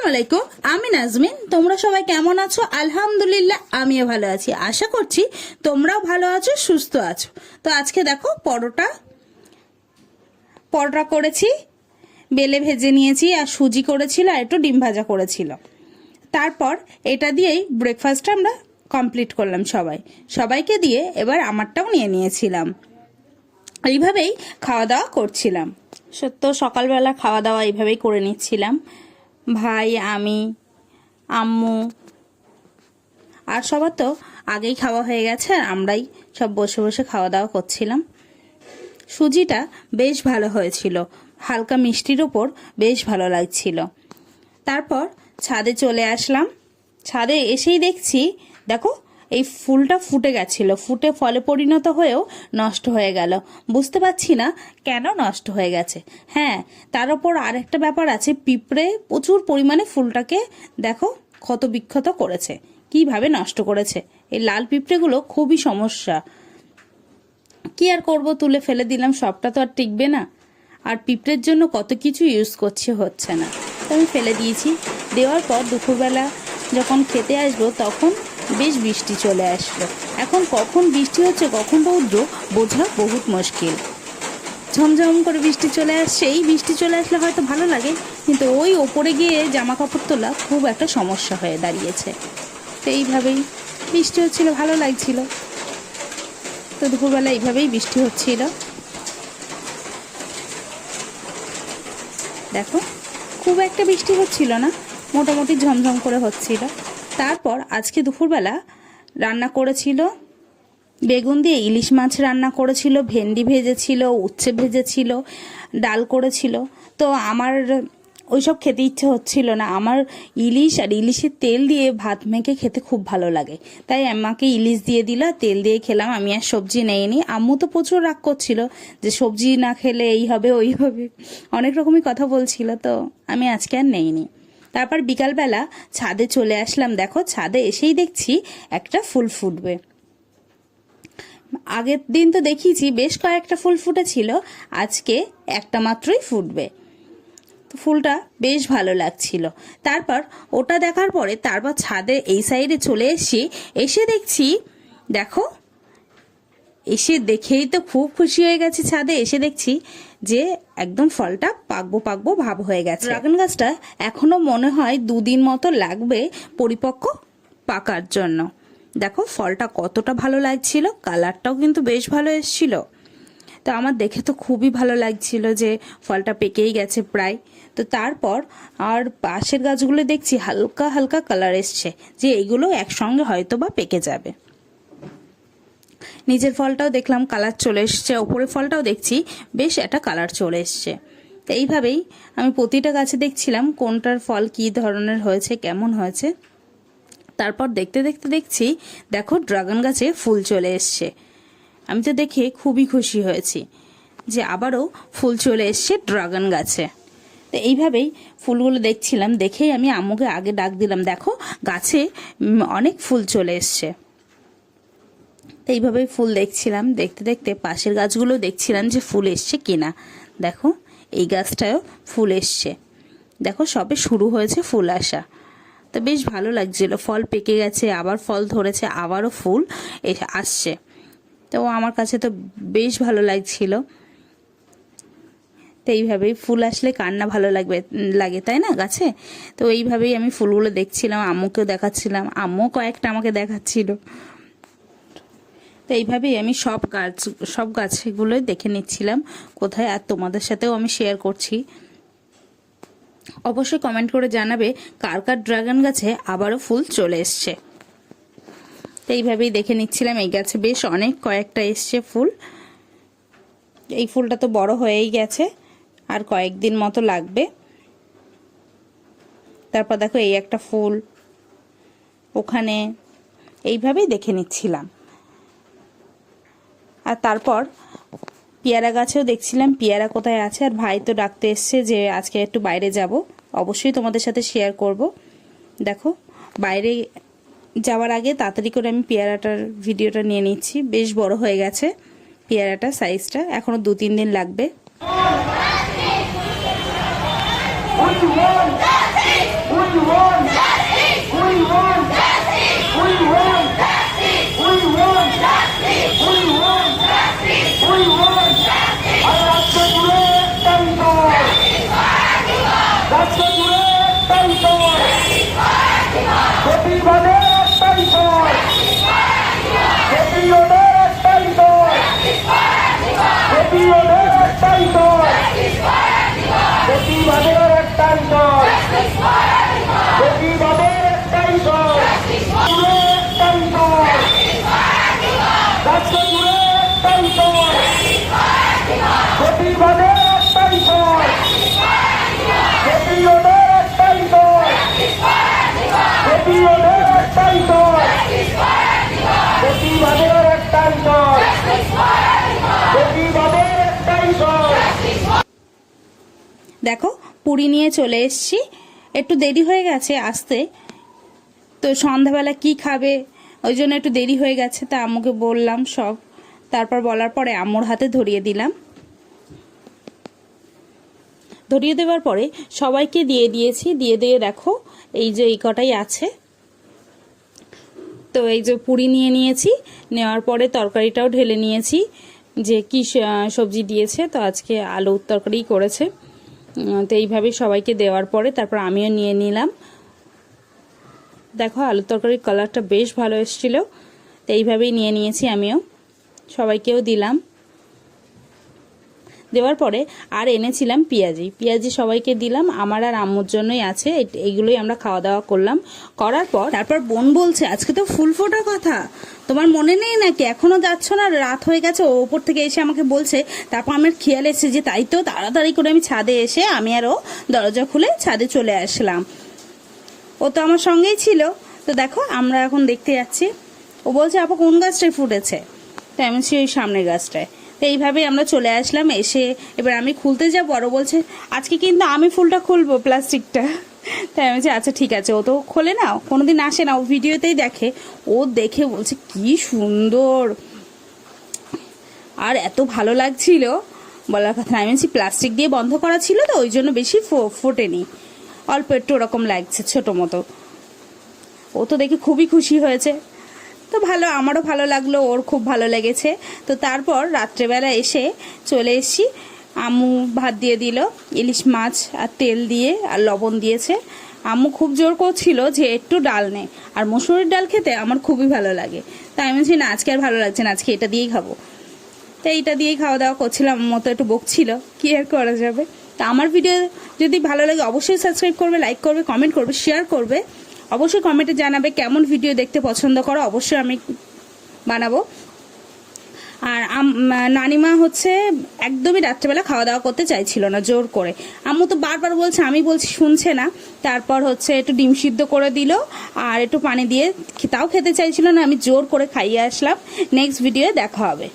আসসালামু আলাইকুম, আমি নাজমিন। তোমরা সবাই কেমন আছো? আলহামদুলিল্লাহ আমিও ভালো আছি। আশা করছি তোমরাও ভালো আছো, সুস্থ আছো। তো আজকে দেখো পরোটা করেছি, বেলে ভেজে নিয়েছি, আর সুজি করেছিল, আর একটু ডিম ভাজা করেছিল। তারপর এটা দিয়েই ব্রেকফাস্টটা আমরা কমপ্লিট করলাম সবাইকে দিয়ে। এবার আমারটাও নিয়ে নিয়েছিলাম। এইভাবেই খাওয়া দাওয়া করছিলাম। সত্য সকালবেলা খাওয়া দাওয়া এইভাবেই করে নিচ্ছিলাম, ভাই, আমি, আম্মু। আর সবার তো আগেই খাওয়া হয়ে গেছে, আর আমরাই সব বসে বসে খাওয়া দাওয়া করছিলাম। সুজিটা বেশ ভালো হয়েছিল, হালকা মিষ্টির ওপর বেশ ভালো লাগছিল। তারপর ছাদে চলে আসলাম। ছাদে এসেই দেখছি, দেখো এই ফুলটা ফুটে গেছিল, ফুটে ফলে পরিণত হয়েও নষ্ট হয়ে গেল। বুঝতে পারছি না কেন নষ্ট হয়ে গেছে। হ্যাঁ, তার ওপর আরেকটা ব্যাপার আছে, পিঁপড়ে প্রচুর পরিমাণে ফুলটাকে দেখো ক্ষত বিক্ষত করেছে। কিভাবে নষ্ট করেছে! এই লাল পিঁপড়েগুলো খুবই সমস্যা। কি আর করব, তুলে ফেলে দিলাম, সবটা তো আর টিকবে না। আর পিঁপড়ের জন্য কত কিছু ইউজ করছি, হচ্ছে না, তো আমি ফেলে দিয়েছি। দেওয়ার পর দুপুরবেলা যখন খেতে আসবো তখন বেশ বৃষ্টি চলে আসলো। এখন কখন বৃষ্টি হচ্ছে কখন রৌদ্র বোঝা বহুত মুশকিল। ঝমঝম করে বৃষ্টি চলে আসছে। এই বৃষ্টি চলে আসলে হয়তো ভালো লাগে, কিন্তু ওই ওপরে গিয়ে জামা কাপড় তোলা খুব একটা সমস্যা হয়ে দাঁড়িয়েছে। তো এইভাবেই বৃষ্টি হচ্ছিল, ভালো লাগছিল। তো দুপুরবেলা এইভাবেই বৃষ্টি হচ্ছিল। দেখো খুব একটা বৃষ্টি হচ্ছিল না, মোটামুটি ঝমঝম করে হচ্ছিল। তারপর আজকে দুপুরবেলা রান্না করেছিল বেগুন দিয়ে ইলিশ মাছ রান্না করেছিল, ভেন্ডি ভেজেছিল, উচ্ছে ভেজেছিল, ডাল করেছিল। তো আমার ওইসব খেতে ইচ্ছে হচ্ছিল না। আমার ইলিশ আর ইলিশের তেল দিয়ে ভাত মেখে খেতে খুব ভালো লাগে, তাই আমাকে ইলিশ দিয়ে দিল, তেল দিয়ে খেলাম। আমি আর সবজি নেইনি। আম্মু তো প্রচুর রাগ করছিল যে সবজি না খেলে এই হবে ওই হবে, অনেক রকমই কথা বলছিল, তো আমি আজকে আর নেইনি। তারপর বিকালবেলা ছাদে চলে আসলাম। দেখো ছাদে এসেই দেখছি একটা ফুল ফুটবে। আগের দিন তো দেখিয়েছি বেশ কয়েকটা ফুল ফুটেছিল, আজকে একটা মাত্রই ফুটবে। তো ফুলটা বেশ ভালো লাগছিল। তারপর ওটা দেখার পরে তারপর ছাদে এই সাইডে চলে এসে দেখছি, দেখো এসে দেখেই তো খুব খুশি হয়ে গেছে। ছাদে এসে দেখছি যে একদম ফলটা পাকবো পাকবো ভাব হয়ে গেছে। ড্রাগন গাছটা এখনো মনে হয় 2 দিন মতো লাগবে পরিপক্ক পাকার জন্য। দেখো ফলটা কতটা ভালো লাগছিল, কালারটাও কিন্তু বেশ ভালো এসেছিল। তো আমার দেখে তো খুবই ভালো লাগছিল যে ফলটা পেকেই গেছে প্রায়। তো তারপর আর পাশের গাছগুলো দেখছি হালকা হালকা কালার এসছে, যে এইগুলো একসঙ্গে হয়তো বা পেকে যাবে। নিচের ফলটাও দেখলাম কালার চলে এসছে, ওপরের ফলটাও দেখছি বেশ একটা কালার চলে এসছে। তো এইভাবেই আমি প্রতিটা গাছে দেখছিলাম কোনটার ফল কী ধরনের হয়েছে, কেমন হয়েছে। তারপর দেখতে দেখতে দেখছি দেখো ড্রাগন গাছে ফুল চলে এসছে। আমি তো দেখে খুবই খুশি হয়েছি যে আবারও ফুল চলে এসছে ড্রাগন গাছে। তো এইভাবেই ফুলগুলো দেখছিলাম, দেখেই আমি আম্মুকে আগে ডাক দিলাম, দেখো গাছে অনেক ফুল চলে এসছে। তো এইভাবেই ফুল দেখছিলাম, দেখতে দেখতে পাশের গাছগুলো দেখছিলাম যে ফুল এসছে কিনা। দেখো এই গাছটাও ফুল এসছে, দেখো সবে শুরু হয়েছে ফুল আসা। তো বেশ ভালো লাগছিল, ফল পেকে গেছে, আবার ফল ধরেছে, আবারও ফুল আসছে। তো আমার কাছে তো বেশ ভালো লাগছিল। তো এইভাবেই ফুল আসলে কার না ভালো লাগে তাই না গাছে। তো এইভাবেই আমি ফুলগুলো দেখছিলাম, আম্মুকেও দেখাচ্ছিলাম, আম্মু কয়েকটা আমাকে দেখাচ্ছিল। তো এইভাবেই আমি সব গাছগুলোই দেখে নিচ্ছিলাম কোথায়, আর তোমাদের সাথেও আমি শেয়ার করছি। অবশ্যই কমেন্ট করে জানাবে কার কার ড্রাগন গাছে আবারও ফুল চলে এসছে। তো এইভাবেই দেখে নিচ্ছিলাম। এই গাছে বেশ অনেক কয়েকটা এসছে ফুল। এই ফুলটা তো বড় হয়েই গেছে, আর কয়েকদিন মতো লাগবে। তারপর দেখো এই একটা ফুল ওখানে, এইভাবেই দেখে নিচ্ছিলাম। আর তারপর পেয়ারা গাছেও দেখছিলাম পেয়ারা কোথায় আছে। আর ভাই তো ডাকতে এসছে যে আজকে একটু বাইরে যাব, অবশ্যই তোমাদের সাথে শেয়ার করব। দেখো বাইরে যাওয়ার আগে তাড়াতাড়ি করে আমি পেয়ারাটার ভিডিওটা নিয়ে নিচ্ছি। বেশ বড় হয়ে গেছে পেয়ারাটা, সাইজটা এখনো 2-3 দিন লাগবে। প্রতিবাদের একটাই স্বর, প্রতিরোধের একটাই স্বর, প্রতিরোধের একটাই স্বর, প্রতিবাদের একটাই স্বর, প্রতিবাদের একটাই স্বর, জুড়ে একটাই স্বর, রাজ্য জুড়ে একটাই স্বর, প্রতিবাদের একটাই স্বর, প্রতিরোধের একটাই স্বর, প্রতিরোধের একটাই স্বর, প্রতিবাদের একটাই স্বর, প্রতিবাদের একটাই স্বর। দেখো পুরি নিয়ে চলে এসেছি, একটু দেরি হয়ে গেছে আসতে, তো সন্ধ্যাবেলা কি খাবে ওই জন্য একটু দেরি হয়ে গেছে, তা আম্মুকে বললাম সব, তারপর বলার পরে আম্মুর হাতে ধরিয়ে দিলাম। ধরিয়ে দেওয়ার পরে সবাইকে দিয়ে দিয়েছি, দিয়ে দেখো এই যে এই কটাই আছে। তো এই যে পুরি নিয়ে নিয়েছি, নেওয়ার পরে তরকারিটাও ঢেলে নিয়েছি, যে কি সবজি দিয়েছে, তো আজকে আলুর তরকারি করেছে। তো এইভাবে সবাইকে দেওয়ার পরে তারপর আমিও নিয়ে নিলাম। দেখো আলুর তরকারির কালারটা বেশ ভালো এসেছিলো, তো এইভাবেই নিয়ে নিয়েছি আমিও, সবাইকেও দিলাম। দেওয়ার পরে আর এনেছিলাম পেঁয়াজি সবাইকে দিলাম, আমার আর আম্মুর জন্যই আছে, এইগুলোই আমরা খাওয়া দাওয়া করলাম। করার পর তারপর বোন বলছে আজকে তো ফুল ফোটার কথা, তোমার মনে নেই নাকি, এখনো যাচ্ছ না, রাত হয়ে গেছে। ও ওপর থেকে এসে আমাকে বলছে, তারপর আমার খেয়াল এসেছে যে তাই তো, তাড়াতাড়ি করে আমি ছাদে এসে আমি আর ও দরজা খুলে ছাদে চলে আসলাম। ও তো আমার সঙ্গেই ছিল। তো দেখো আমরা এখন দেখতে যাচ্ছি। ও বলছে আপু কোন গাছটায় ফুটেছে, তো আমি ওই সামনের গাছটায়। তো এইভাবেই আমরা চলে আসলাম। এসে এবার আমি খুলতে যাবো, আরও বলছে আজকে কিন্তু আমি ফুলটা খুলবো প্লাস্টিকটা। তাই আমি বলছি আচ্ছা ঠিক আছে। ও তো খোলে না, কোনোদিন আসে না, ও ভিডিওতেই দেখে। ও দেখে বলছে কি সুন্দর, আর এত ভালো লাগছিল বলার কথা। আমি বলছি প্লাস্টিক দিয়ে বন্ধ করা ছিল তো ওই জন্য বেশি ফোটেনি, অল্প একটু ওরকম লাগছে ছোটো মতো। ও তো দেখে খুবই খুশি হয়েছে। তো ভালো, আমারও ভালো লাগলো, ওর খুব ভালো লেগেছে। তো তারপর রাত্রেবেলা এসে চলে এসেছি, আম্মু ভাত দিয়ে দিল, ইলিশ মাছ আর তেল দিয়ে আর লবণ দিয়েছে। আম্মু খুব জোর করছিল যে একটু ডাল নে, আর মসুরির ডাল খেতে আমার খুবই ভালো লাগে। তাই আমি বলছি না আজকে আর ভালো লাগছে না, আজকে এটা দিয়েই খাবো। তাই এটা দিয়েই খাওয়া দাওয়া করছিলাম, মতো একটু বকছিল, কি আর করা যাবে। তা আমার ভিডিও যদি ভালো লাগে অবশ্যই সাবস্ক্রাইব করবে, লাইক করবে, কমেন্ট করবে, শেয়ার করবে। অবশ্যই কমেন্টে জানাবে কেমন ভিডিও দেখতে পছন্দ করো, অবশ্যই আমি বানাবো। আর নানিমা হচ্ছে একদমই রাত্রেবেলা খাওয়া দাওয়া করতে চাইছিল না, জোর করে। আম্মু তো বারবার বলছে, আমি বলছি শুনছে না। তারপর হচ্ছে একটু ডিম সিদ্ধ করে দিল আর একটু পানি দিয়ে, তাও খেতে চাইছিল না, আমি জোর করে খাইয়ে আসলাম। নেক্সট ভিডিওয়ে দেখা হবে।